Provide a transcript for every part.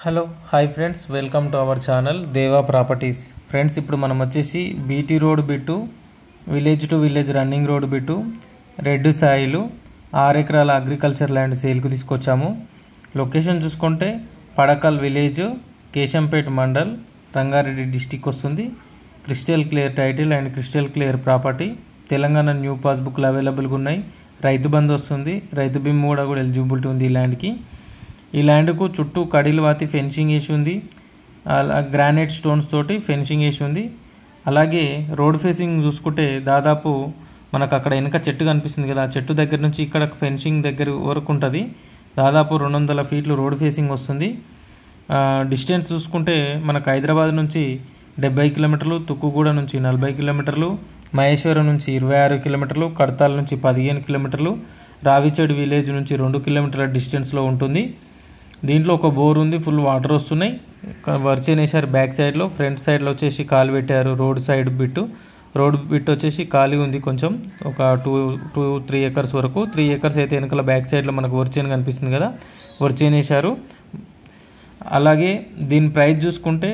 Hello hi friends, welcome to our channel Deva Properties. Friends, ఇప్పుడు మనం వచ్చేసి BT road bit, village to village running road bit, red soil 6 ఎకరాల agriculture land సేల్కు తీసుకొచ్చాము. Location చూసుకుంటే Padakal village, Keshampet mandal, Rangareddy district వస్తుంది. Crystal clear title and crystal clear property. Telangana new పాస్బుక్లు అవైలబుల్గా ఉన్నాయి. రైతు బంధు వస్తుంది. రైతు బీమా కూడా ఎలిజిబిలిటీ ఉంది ఈ ల్యాండ్కి. ఈ ల్యాండ్కు చుట్టూ కడీలు వాతి ఫెన్సింగ్ వేసి ఉంది. గ్రానైట్ స్టోన్స్ తోటి ఫెన్సింగ్ వేసి ఉంది. అలాగే రోడ్ ఫేసింగ్ చూసుకుంటే దాదాపు మనకు అక్కడ వెనక చెట్టు కనిపిస్తుంది కదా, ఆ చెట్టు దగ్గర నుంచి ఇక్కడ ఫెన్సింగ్ దగ్గర వరకు ఉంటుంది. దాదాపు 200 ఫీట్లు రోడ్ ఫేసింగ్ వస్తుంది. డిస్టెన్స్ చూసుకుంటే మనకు హైదరాబాద్ నుంచి 70 కిలోమీటర్లు, తుక్కుగూడ నుంచి 40 కిలోమీటర్లు, మహేశ్వరం నుంచి 26 కిలోమీటర్లు, కడతాల్ నుంచి 15 కిలోమీటర్లు, రావిచేడు విలేజ్ నుంచి 2 కిలోమీటర్ల డిస్టెన్స్లో ఉంటుంది. దీంట్లో ఒక బోర్ ఉంది, ఫుల్ వాటర్ వస్తున్నాయి. వర్చేన్ వేశారు బ్యాక్ సైడ్లో. ఫ్రంట్ సైడ్లో వచ్చేసి కాలు పెట్టారు. Road side bit, road bit వచ్చేసి ఖాళీ ఉంది కొంచెం, ఒక 2-3 ఎకర్స్ వరకు. 3 ఎకర్స్ అయితే వెనకాల బ్యాక్ సైడ్లో మనకు వర్చేన్ కనిపిస్తుంది కదా, వర్చేన్ వేశారు. అలాగే దీని ప్రైస్ చూసుకుంటే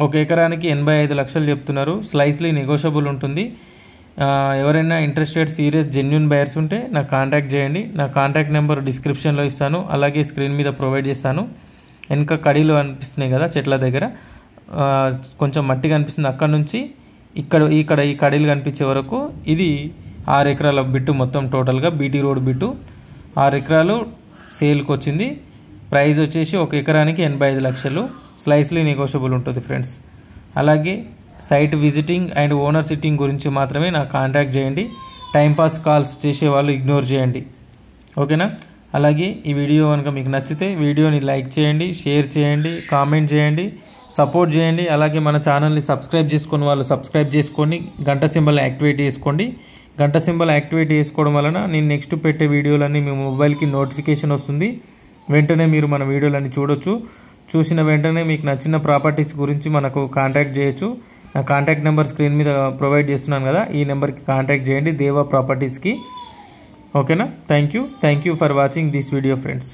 1 ఎకరానికి 85 లక్షలు చెప్తున్నారు. స్లైస్లీ నెగోషియబుల్ ఉంటుంది. ఎవరైనా ఇంట్రెస్టెడ్ సీరియస్ జెన్యున్ బయర్స్ ఉంటే నాకు కాంటాక్ట్ చేయండి. నా కాంటాక్ట్ నెంబర్ డిస్క్రిప్షన్లో ఇస్తాను, అలాగే స్క్రీన్ మీద ప్రొవైడ్ చేస్తాను. వెనక కడీలు కనిపిస్తున్నాయి కదా చెట్ల దగ్గర, కొంచెం మట్టి కనిపిస్తుంది. అక్కడ నుంచి ఇక్కడ ఈ కడీలు కనిపించే వరకు ఇది 6 ఎకరాల బిట్టు మొత్తం. టోటల్గా బీటీ రోడ్ బిట్టు 6 ఎకరాలు సేల్కి వచ్చింది. ప్రైస్ వచ్చేసి 1 ఎకరానికి 85 లక్షలు. స్లైస్లీ నెగోషియబుల్ ఉంటుంది ఫ్రెండ్స్. అలాగే site visiting and owner sitting గురించి మాత్రమే నాకు కాంటాక్ట్ చేయండి. టైంపాస్ కాల్స్ చేసేవాళ్ళు ఇగ్నోర్ చేయండి, ఓకేనా? అలాగే ఈ వీడియో కనుక మీకు నచ్చితే వీడియోని లైక్ చేయండి, షేర్ చేయండి, కామెంట్ చేయండి, సపోర్ట్ చేయండి. అలాగే మన ఛానల్ని సబ్స్క్రైబ్ చేసుకుని వాళ్ళు సబ్స్క్రైబ్ చేసుకొని గంట సింబల్ యాక్టివేట్ చేసుకోండి. గంట సింబల్ యాక్టివేట్ చేసుకోవడం వలన నేను నెక్స్ట్ పెట్టే వీడియోలన్నీ మీ మొబైల్కి నోటిఫికేషన్ వస్తుంది. వెంటనే మీరు మన వీడియోలన్నీ చూడొచ్చు. చూసిన వెంటనే మీకు నచ్చిన ప్రాపర్టీస్ గురించి మనకు కాంటాక్ట్ చేయొచ్చు. నా కాంటాక్ట్ నెంబర్ స్క్రీన్ మీద ప్రొవైడ్ చేస్తున్నాను కదా, ఈ నెంబర్కి కాంటాక్ట్ చేయండి దేవా ప్రాపర్టీస్కి, ఓకేనా? Thank you for watching this video friends.